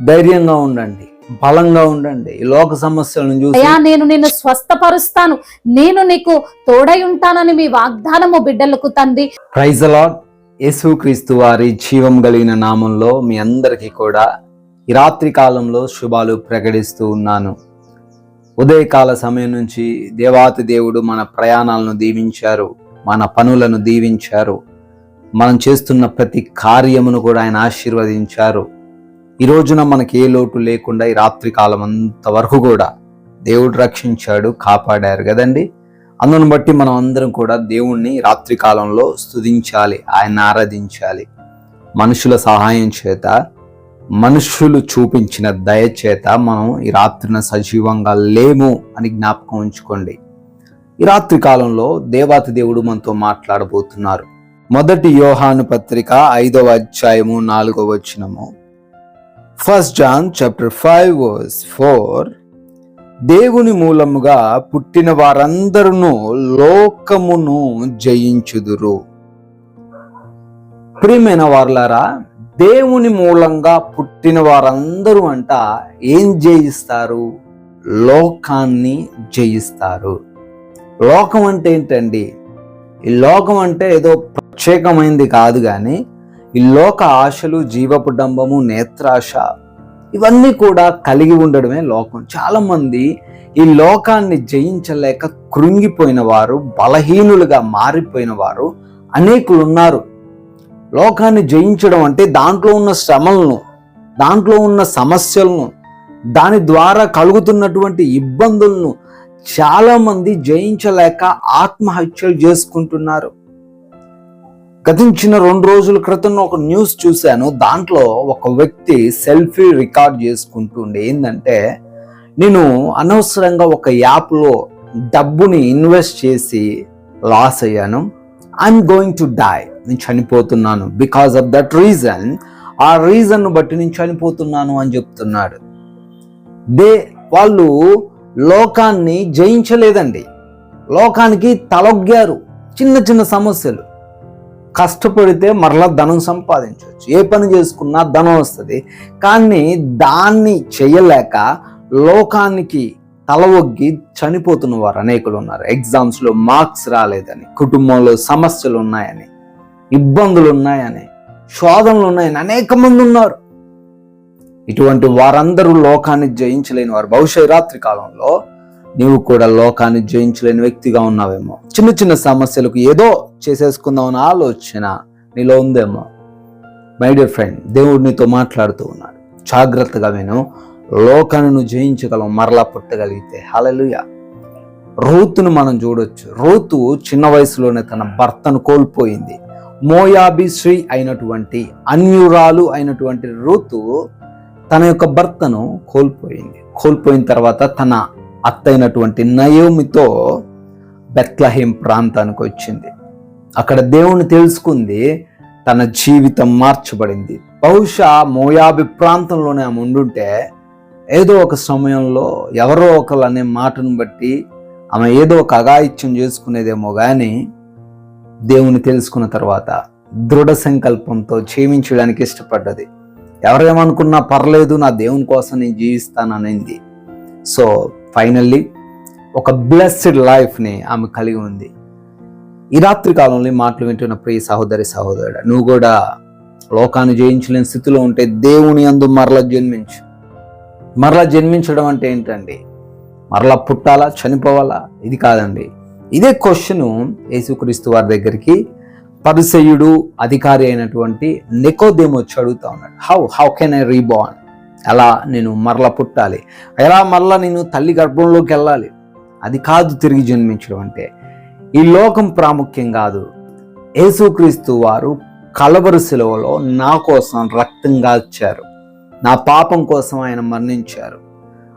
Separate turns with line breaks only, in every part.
ధైర్యంగా ఉండండి, బలంగా ఉండండి. ఈ లోక సమస్యలను చూసి
అయ్యా నేను నిన్ను స్వస్థపరుస్తాను, నేను నీకు తోడై ఉంటానని మీ వాగ్దానము బిడ్డలకు తండ్రి.
Praise the Lord. యేసుక్రీస్తు వారి జీవం కలిగిన నామంలో మీ అందరికీ కూడా ఈ రాత్రి కాలంలో శుభాలు ప్రకటిస్తూ ఉన్నాను. ఉదయకాల సమయం నుంచి దేవాతి దేవుడు మన ప్రయాణాలను దీవించారు, మన పనులను దీవించారు, మనం చేస్తున్న ప్రతి కార్యమును కూడా ఆయన ఆశీర్వదించారు. ఈ రోజున మనకి ఏ లోటు లేకుండా ఈ రాత్రి కాలం అంతవరకు కూడా దేవుడు రక్షించాడు, కాపాడారు కదండి. అందును బట్టి మనం అందరం కూడా దేవుణ్ణి రాత్రి కాలంలో స్తుతించాలి, ఆయన ఆరాధించాలి. మనుషుల సహాయం చేత, మనుషులు చూపించిన దయ చేత మనం ఈ రాత్రిన సజీవంగా లేము అని జ్ఞాపకం ఉంచుకోండి. ఈ రాత్రి కాలంలో దేవాతి దేవుడు మనతో మాట్లాడబోతున్నారు. మొదటి యోహాను పత్రిక 5వ అధ్యాయము 4వ వచనము. 1 John chapter 5 verse 4. దేవుని మూలముగా పుట్టిన వారందరూ లోకమును జయించుదురు. ప్రియమైన వారలారా, దేవుని మూలంగా పుట్టిన వారందరూ అంట ఏం జయిస్తారు? లోకాన్ని జయిస్తారు. లోకం అంటే ఏంటండి? ఈ లోకం అంటే ఏదో ప్రత్యేకమైనది కాదు, కానీ ఈ లోక ఆశలు, జీవపు డంబము, నేత్రాశ ఇవన్నీ కూడా కలిగి ఉండడమే లోకం. చాలా మంది ఈ లోకాన్ని జయించలేక కృంగిపోయిన వారు, బలహీనులుగా మారిపోయిన వారు అనేకులు ఉన్నారు. లోకాన్ని జయించడం అంటే దాంట్లో ఉన్న శ్రమలను, దాంట్లో ఉన్న సమస్యలను, దాని ద్వారా కలుగుతున్నటువంటి ఇబ్బందులను చాలా మంది జయించలేక ఆత్మహత్యలు చేసుకుంటున్నారు. గతించిన 2 రోజుల క్రితం ఒక న్యూస్ చూశాను. దాంట్లో ఒక వ్యక్తి సెల్ఫీ రికార్డ్ చేసుకుంటుండే ఏంటంటే, నేను అనవసరంగా ఒక యాప్లో డబ్బుని ఇన్వెస్ట్ చేసి లాస్ అయ్యాను, ఐఎమ్ గోయింగ్ టు డై, నేను చనిపోతున్నాను, బికాస్ ఆఫ్ దట్ రీజన్, ఆ రీజన్ బట్టి నేను చనిపోతున్నాను అని చెప్తున్నాడు. వాళ్ళు లోకాన్ని జయించలేదండి, లోకానికి తలొగ్గారు. చిన్న చిన్న సమస్యలు, కష్టపడితే మరలా ధనం సంపాదించవచ్చు, ఏ పని చేసుకున్నా ధనం వస్తుంది, కానీ దాన్ని చేయలేక లోకానికి తల ఒగ్గి చనిపోతున్న వారు అనేకులు ఉన్నారు. ఎగ్జామ్స్లో మార్క్స్ రాలేదని, కుటుంబంలో సమస్యలు ఉన్నాయని, ఇబ్బందులు ఉన్నాయని, శోధనలు ఉన్నాయని అనేక మంది ఉన్నారు. ఇటువంటి వారందరూ లోకాన్ని జయించలేని వారు. బహుశా రాత్రి కాలంలో నీవు కూడా లోకాన్ని జయించలేని వ్యక్తిగా ఉన్నావేమో. చిన్న చిన్న సమస్యలకు ఏదో చేసేసుకుందామన్న ఆలోచన నీలో ఉందేమో. మై డియర్ ఫ్రెండ్, దేవుడు నీతో మాట్లాడుతూ ఉన్నాడు. జాగ్రత్తగా విను. లోకాన్ని నువ్వు జయించగలవు మరలా పుట్టగలిగితే. హల్లెలూయా. రూతును మనం చూడొచ్చు. రూతు చిన్న వయసులోనే తన భర్తను కోల్పోయింది. మోయాబీ స్త్రీ అయినటువంటి, అన్యురాలు అయినటువంటి రూతు తన యొక్క భర్తను కోల్పోయిన తర్వాత తన అత్త అయినటువంటి నయోమితో బెత్లెహేం ప్రాంతానికి వచ్చింది. అక్కడ దేవుణ్ణి తెలుసుకుంది, తన జీవితం మార్చబడింది. బహుశా మోయాబి ప్రాంతంలోనే ఆమె ఉండుంటే ఏదో ఒక సమయంలో ఎవరో ఒకరు అనే మాటను బట్టి ఆమె ఏదో ఒక అఘాయిత్యం చేసుకునేదేమో, కానీ దేవుని తెలుసుకున్న తర్వాత దృఢ సంకల్పంతో జీవించడానికి ఇష్టపడ్డది. ఎవరేమనుకున్నా పర్లేదు, నా దేవుని కోసం నేను జీవిస్తాననింది. సో ఫైనల్లీ ఒక బ్లెస్డ్ లైఫ్ని ఆమె కలిగి ఉంది. ఈ రాత్రి కాలంలో మాటలు వింటున్న ప్రియ సహోదరి, సహోదరుడు, నువ్వు కూడా లోకాన్ని జయించలేని స్థితిలో ఉంటే దేవుని యందు మరలా జన్మించు. మరలా జన్మించడం అంటే ఏంటండి? మరలా పుట్టాలా, చనిపోవాలా? ఇది కాదండి. ఇదే క్వశ్చన్ యేసుక్రీస్తు వారి దగ్గరికి పరిసయ్యుడు, అధికారి అయినటువంటి నికోదేము వచ్చి అడుగుతా ఉన్నాడు. How can I reborn? ఎలా నేను మరలా పుట్టాలి? ఎలా మరలా నేను తల్లి గర్భంలోకి వెళ్ళాలి? అది కాదు తిరిగి జన్మించడం అంటే. ఈ లోకం ప్రాముఖ్యం కాదు. యేసుక్రీస్తు వారు కలవరి శిలువలో నా కోసం రక్తం గార్చారు, నా పాపం కోసం ఆయన మరణించారు.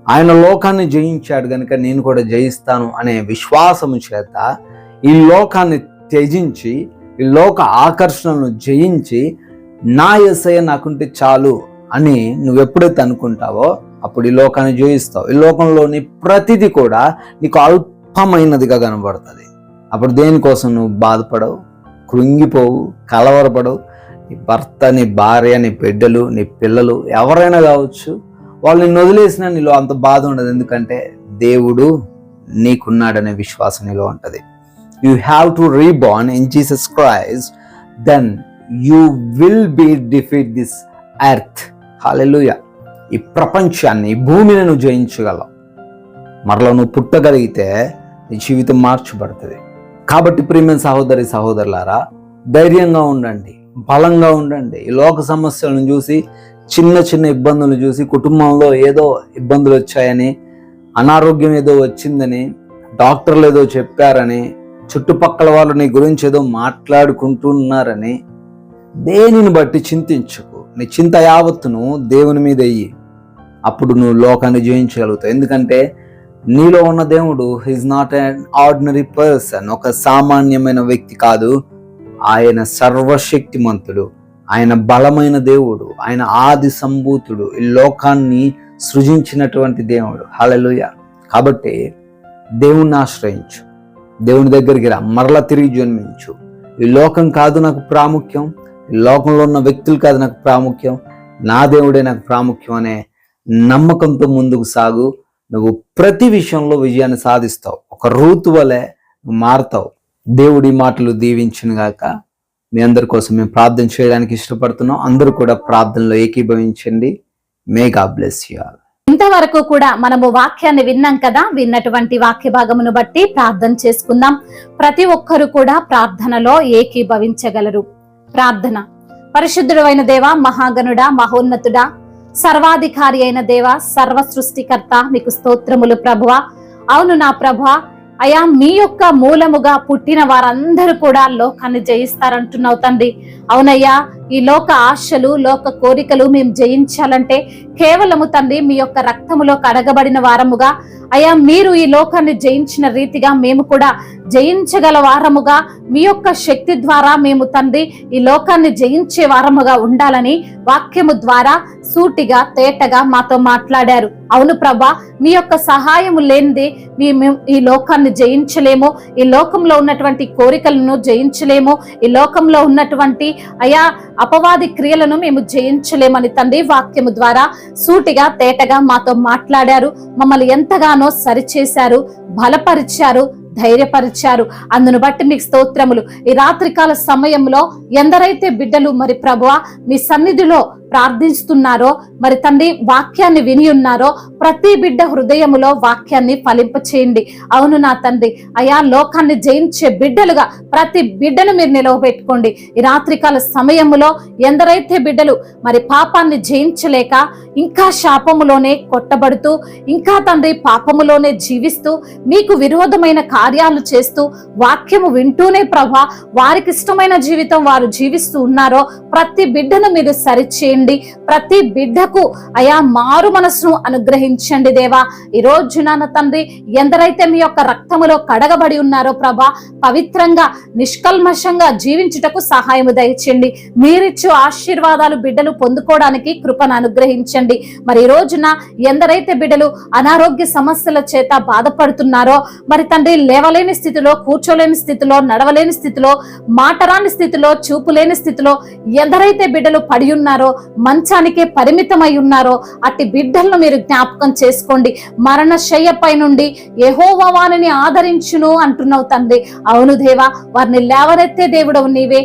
ఆయన లోకాన్ని జయించాడు కనుక నేను కూడా జయిస్తాను అనే విశ్వాసము చేత ఈ లోకాన్ని త్యజించి, ఈ లోక ఆకర్షణను జయించి, నా యేసయ్య నాకుంటే చాలు అని నువ్వు ఎప్పుడైతే అనుకుంటావో అప్పుడు ఈ లోకాన్ని జయిస్తావు. ఈ లోకంలోని ప్రతిదీ కూడా నీకు అల్పమైనదిగా కనబడుతుంది. అప్పుడు దేనికోసం నువ్వు బాధపడవు, కృంగిపోవు, కలవరపడవు. నీ భర్త, నీ భార్య, నీ బిడ్డలు, నీ పిల్లలు ఎవరైనా కావచ్చు, వాళ్ళు నిన్ను వదిలేసినా నీలో అంత బాధ ఉండదు. ఎందుకంటే దేవుడు నీకున్నాడనే విశ్వాసం నీలో ఉంటుంది. You have to reborn in Jesus Christ, then you will be defeat this earth. Hallelujah. ఈ ప్రపంచాన్ని, ఈ భూమిని నువ్వు జయించగలవు. మరలా నువ్వు పుట్టగలిగితే నీ జీవితం మార్చబడుతుంది. కాబట్టి ప్రియమైన సహోదరి సహోదరులారా, ధైర్యంగా ఉండండి, బలంగా ఉండండి. ఈ లోక సమస్యలను చూసి, చిన్న చిన్న ఇబ్బందులు చూసి, కుటుంబంలో ఏదో ఇబ్బందులు వచ్చాయని, అనారోగ్యం ఏదో వచ్చిందని, డాక్టర్లు ఏదో చెప్పారని, చుట్టుపక్కల వాళ్ళు నీ గురించి ఏదో మాట్లాడుకుంటున్నారని దేనిని బట్టి చింతించకు. నీ చింత యావత్తును దేవుని మీద వెయ్యి. అప్పుడు నువ్వు లోకాన్ని జయించగలుగుతావు. ఎందుకంటే నీలో ఉన్న దేవుడు is not an ordinary person. ఒక సామాన్యమైన వ్యక్తి కాదు. ఆయన సర్వశక్తిమంతుడు, ఆయన బలమైన దేవుడు, ఆయన ఆది సంభూతుడు, ఈ లోకాన్ని సృజించినటువంటి దేవుడు. హల్లెలూయా. కాబట్టి దేవుణ్ణి ఆశ్రయించు, దేవుని దగ్గరికి రా, మరలా తిరిగి జన్మించు. ఈ లోకం కాదు నాకు ప్రాముఖ్యం, ఈ లోకంలో ఉన్న వ్యక్తులు కాదు నాకు ప్రాముఖ్యం, నా దేవుడే నాకు ప్రాముఖ్యం అనే నమ్మకంతో ముందుకు సాగు. నువ్వు ప్రతి విషయంలో విజయాన్ని సాధిస్తావు. ఒక రూతు వలె నువ్వు మారుతావు. దేవుడి మాటలు దీవించును గాక. మీ అందరి కోసం మేము ప్రార్థన చేయడానికి ఇష్టపడుతున్నాం. అందరూ కూడా ప్రార్థనలో ఏకీభవించండి. May God bless you all.
ఇంతవరకు కూడా మనము వాక్యాన్ని విన్నాం కదా. విన్నటువంటి వాక్య భాగమును బట్టి ప్రార్థన చేసుకుందాం. ప్రతి ఒక్కరు కూడా ప్రార్థనలో ఏకీభవించగలరు. ప్రార్థన. పరిశుద్ధుడు అయిన దేవ, మహాగణుడా, మహోన్నతుడా, సర్వాధికారి అయిన దేవ, సర్వ సృష్టికర్త, మీకు స్తోత్రములు ప్రభువా. అవును నా ప్రభువా, అయా మీ యొక్క మూలముగా పుట్టిన వారందరూ కూడా లోకాన్ని జయిస్తారంటున్నావు తండ్రి. అవునయ్యా, ఈ లోక ఆశలు, లోక కోరికలు మేము జయించాలంటే కేవలము తండ్రి మీ యొక్క రక్తములో కడగబడిన వారముగా, అయా మీరు ఈ లోకాన్ని జయించిన రీతిగా మేము కూడా జయించగల వారముగా, మీ యొక్క శక్తి ద్వారా మేము తండ్రి ఈ లోకాన్ని జయించే వారముగా ఉండాలని వాక్యము ద్వారా సూటిగా తేటగా మాతో మాట్లాడారు. అవును ప్రభా, మీ యొక్క సహాయము లేనిది మేము ఈ లోకాన్ని జయించలేము, ఈ లోకంలో ఉన్నటువంటి కోరికలను జయించలేము, ఈ లోకంలో ఉన్నటువంటి అయా అపవాది క్రియలను మేము జయించలేమని తండ్రి వాక్యము ద్వారా సూటిగా తేటగా మాతో మాట్లాడారు. మమ్మల్ని ఎంతగానో సరిచేశారు, బలపరిచారు, ధైర్యపరిచారు. అందును బట్టి మీకు స్తోత్రములు. ఈ రాత్రికాల సమయంలో ఎందరైతే బిడ్డలు మరి ప్రభువా మీ సన్నిధిలో ప్రార్థిస్తున్నారో, మరి తండ్రి వాక్యాన్ని విని ఉన్నారో, ప్రతి బిడ్డ హృదయములో వాక్యాన్ని ఫలింప చేయండి. అవును నా తండ్రి, అయా లోకాన్ని జయించే బిడ్డలుగా ప్రతి బిడ్డను మీరు నిలవబెట్టుకోండి. ఈ రాత్రికాల సమయములో ఎందరైతే బిడ్డలు మరి పాపాన్ని జయించలేక ఇంకా శాపములోనే కొట్టబడుతూ, ఇంకా తండ్రి పాపములోనే జీవిస్తూ, మీకు విరోధమైన కార్యాలు చేస్తూ, వాక్యము వింటూనే ప్రభా వారికి ఇష్టమైన జీవితం వారు జీవిస్తూ ఉన్నారో, ప్రతి బిడ్డను మీరు సరిచేయండి. ప్రతి బిడ్డకు అయా మారు మనసును అనుగ్రహించండి దేవా. ఈ రోజు నాన్న తండ్రి ఎందరైతే మీ యొక్క రక్తములో కడగబడి ఉన్నారో ప్రభా, పవిత్రంగా నిష్కల్మషంగా జీవించుటకు సహాయము దయచేయండి. మీరిచ్చు ఆశీర్వాదాలు బిడ్డలు పొందుకోవడానికి కృపను అనుగ్రహించండి. మరి ఈ రోజున ఎందరైతే బిడ్డలు అనారోగ్య సమస్యల చేత బాధపడుతున్నారో, మరి తండ్రి లేవలేని స్థితిలో, కూర్చోలేని స్థితిలో, నడవలేని స్థితిలో, మాటరాని స్థితిలో, చూపులేని స్థితిలో ఎందరైతే బిడ్డలు పడి ఉన్నారో, మంచానికే పరిమితమై ఉన్నారో, అట్టి బిడ్డలను మీరు జ్ఞాపకం చేసుకోండి. మరణ శయ్యపై నుండి యెహోవా వారిని ఆదరించును అంటున్నావు తండ్రి. అవును దేవా, వారిని లేవనెత్తే దేవుడవు నీవే.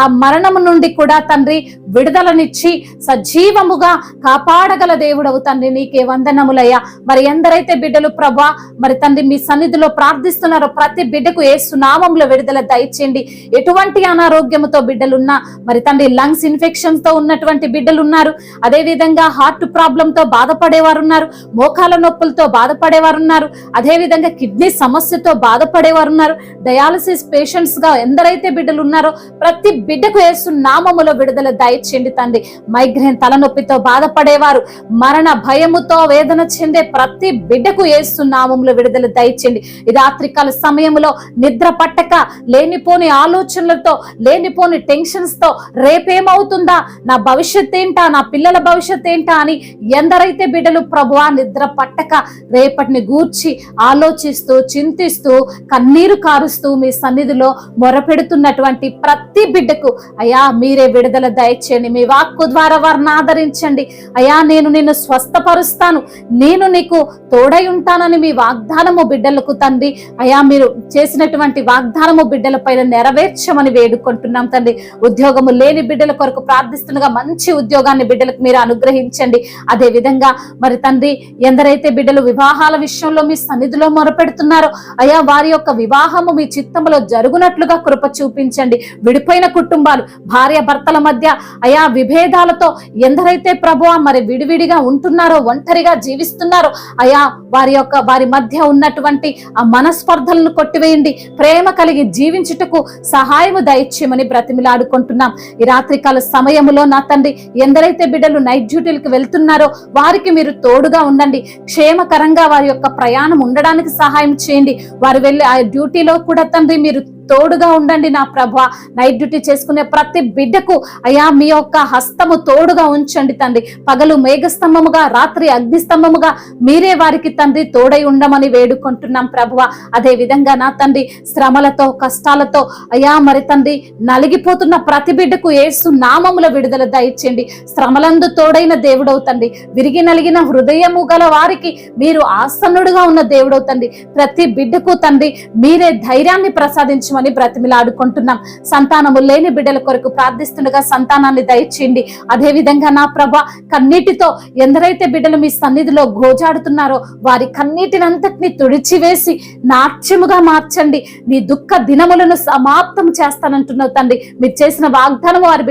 ఆ మరణము నుండి కూడా తండ్రి విడుదలనిచ్చి సజీవముగా కాపాడగల దేవుడవు తండ్రి. నీకే వందనములయ్యా. మరి ఎందరైతే బిడ్డలు ప్రభా మరి తండ్రి మీ సన్నిధిలో ప్రార్థిస్తున్నారో, ప్రతి బిడ్డకు యేసు నామములో విడుదల దయచేయండి. ఎటువంటి అనారోగ్యముతో బిడ్డలున్నా, మరి తండ్రి లంగ్స్ ఇన్ఫెక్షన్స్ తో ఉన్నటువంటి బిడ్డలు ఉన్నారు, అదే విధంగా హార్ట్ ప్రాబ్లం తో బాధపడేవారు ఉన్నారు, మోకాల నొప్పులతో బాధపడేవారు ఉన్నారు, అదే విధంగా కిడ్నీ సమస్యతో బాధపడేవారు ఉన్నారు, డయాలసిస్ పేషెంట్స్ గా ఎందరైతే బిడ్డలు ఉన్నారో ప్రతి బిడ్డకు యేసు నామములో విడుదల దయచేయండి తండ్రి. మైగ్రేన్ తలనొప్పితో బాధపడేవారు, మరణ భయముతో వేదన చెందే ప్రతి బిడ్డకు యేసు నామములో విడుదల దయచేయండి. ఈ రాత్రికాల సమయంలో నిద్ర పట్టక లేనిపోని ఆలోచనలతో, లేనిపోని టెన్షన్స్ తో రేపేమవుతుందా, నా భవిష్యత్ భవిష్యత్ ఏంటా, నా పిల్లల భవిష్యత్ ఏంటా అని ఎందరైతే బిడ్డలు ప్రభువా నిద్ర పట్టక రేపటిని గూర్చి ఆలోచిస్తూ చింతిస్తూ కన్నీరు కారుస్తూ మీ సన్నిధిలో మొరపెడుతున్నటువంటి ప్రతి బిడ్డకు అయ్యా మీరే విడుదల దయచేయండి. మీ వాక్కు ద్వారా వారిని ఆదరించండి. అయ్యా నేను నిన్ను స్వస్థపరుస్తాను, నేను నీకు తోడై ఉంటానని మీ వాగ్దానము బిడ్డలకు తండ్రి అయ్యా మీరు చేసినటువంటి వాగ్దానము బిడ్డల పైన నెరవేర్చమని వేడుకుంటున్నాం తండ్రి. ఉద్యోగము లేని బిడ్డల కొరకు ప్రార్థిస్తుండగా మంచి ఉద్యోగాన్ని బిడ్డలకు మీరు అనుగ్రహించండి. అదే విధంగా మరి తండ్రి ఎందరైతే బిడ్డలు వివాహాల విషయంలో మీ సన్నిధిలో మొరపెడుతున్నారో అయ్యా వారి యొక్క వివాహము మీ చిత్తములో జరుగునట్లుగా కృప చూపించండి. విడిపోయిన కుటుంబాలు భార్య భర్తల మధ్య అయా విభేదాలతో ఎందరైతే ప్రభువా మరి విడివిడిగా ఉంటున్నారో, ఒంటరిగా జీవిస్తున్నారో అయా వారి మధ్య ఉన్నటువంటి ఆ మనస్పర్ధలను కొట్టివేయండి. ప్రేమ కలిగి జీవించుటకు సహాయము దయచేయమని బ్రతిమిలాడుకుంటున్నాం. ఈ రాత్రికాల సమయములో నా తండ్రి ఎందరైతే బిడ్డలు నైట్ డ్యూటీలకు వెళ్తున్నారో వారికి మీరు తోడుగా ఉండండి. క్షేమకరంగా వారి యొక్క ప్రయాణం ఉండడానికి సహాయం చేయండి. వారు వెళ్ళి ఆ డ్యూటీలో కూడా తండ్రి మీరు తోడుగా ఉండండి. నా ప్రభువా నైట్ డ్యూటీ చేసుకునే ప్రతి బిడ్డకు అయ్యా మీ యొక్క హస్తము తోడుగా ఉంచండి తండ్రి. పగలు మేఘస్తంభముగా, రాత్రి అగ్నిస్తంభముగా మీరే వారికి తండ్రి తోడై ఉండమని వేడుకుంటున్నాం ప్రభువా. అదే విధంగా నా తండ్రి శ్రమలతో కష్టాలతో అయ్యా మరి తండ్రి నలిగిపోతున్న ప్రతి బిడ్డకు యేసు నామముల విడుదల దయచేయండి. శ్రమలందు తోడైన దేవుడవుతండి. విరిగి నలిగిన హృదయము గల వారికి మీరు ఆసన్నుడుగా ఉన్న దేవుడవుతండి. ప్రతి బిడ్డకు తండ్రి మీరే ధైర్యాన్ని ప్రసాదించమని బ్రతిమిలాడుకుంటున్నాం. సంతానము లేని బిడ్డల కొరకు ప్రార్థిస్తుండగా సంతానాన్ని దయచేయండి. అదే విధంగా నా ప్రభా కన్నీటితో ఎందరైతే బిడ్డలు మీ సన్నిధిలో గోజాడుతున్నారో వారి కన్నీటినంతటిని తుడిచివేసి నాట్యముగా మార్చండి. నీ దుఃఖ దినములను సమాప్తం చేస్తానంటున్నావు తండ్రి. మీరు చేసిన వాగ్దానము వారి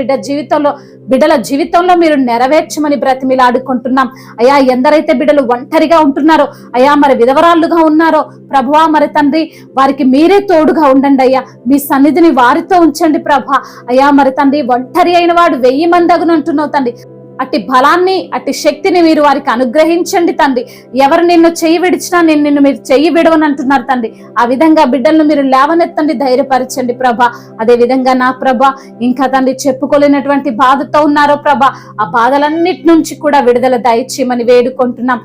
బిడ్డల జీవితంలో మీరు నెరవేర్చమని బ్రతిమిలాడుకుంటున్నాం. అయ్యా ఎందరైతే బిడ్డలు ఒంటరిగా ఉంటున్నారో అయ్యా మరి విధవరాళ్ళుగా ఉన్నారో ప్రభువా మరి తండ్రి వారికి మీరే తోడుగా ఉండండి అయ్యా. మీ సన్నిధిని వారితో ఉంచండి ప్రభా. అయ్యా మరి తండ్రి ఒంటరి అయిన వాడు 1000 మంది అగును అంటున్నావు తండ్రి. అట్టి బలాన్ని అట్టి శక్తిని మీరు వారికి అనుగ్రహించండి తండ్రి. ఎవరు నిన్ను చెయ్యి విడిచినా నిన్ను మీరు చెయ్యి విడవని అంటున్నారు తండ్రి. ఆ విధంగా బిడ్డలను మీరు లేవనెత్తండి, ధైర్యపరచండి ప్రభా. అదే విధంగా నా ప్రభా ఇంకా తండ్రి చెప్పుకోలేనటువంటి బాధతో ఉన్నారో ప్రభా ఆ బాధలన్నిటి నుంచి కూడా విడుదల దయచేయమని వేడుకుంటున్నాం.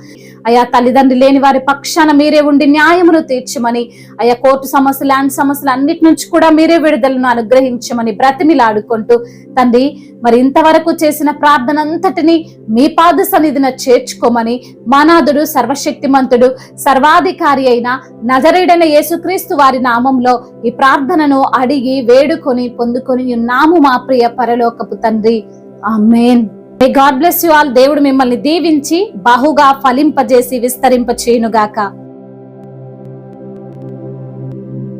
అయా తల్లిదండ్రులు లేని వారి పక్షాన మీరే ఉండి న్యాయమును తీర్చమని, అయా కోర్టు సమస్యలు ల్యాండ్ సమస్యలు అన్నిటి నుంచి కూడా మీరే విడుదలను అనుగ్రహించమని బ్రతిమిలాడుకుంటూ తండ్రి మరి ఇంతవరకు చేసిన ప్రార్థన అంతటిని మీ పాద సన్నిధిన చేర్చుకోమని మానాథుడు సర్వశక్తిమంతుడు సర్వాధికారి అయిన నజరేయుడైన యేసుక్రీస్తు వారి నామంలో ఈ ప్రార్థనను అడిగి వేడుకొని పొందుకొని ఉన్నాము మా ప్రియ పరలోకపు తండ్రి. ఆమేన్. May God bless you all. దేవుడు మిమ్మల్ని దీవించి బహుగా ఫలింపజేసి విస్తరింపచేయునుగాక.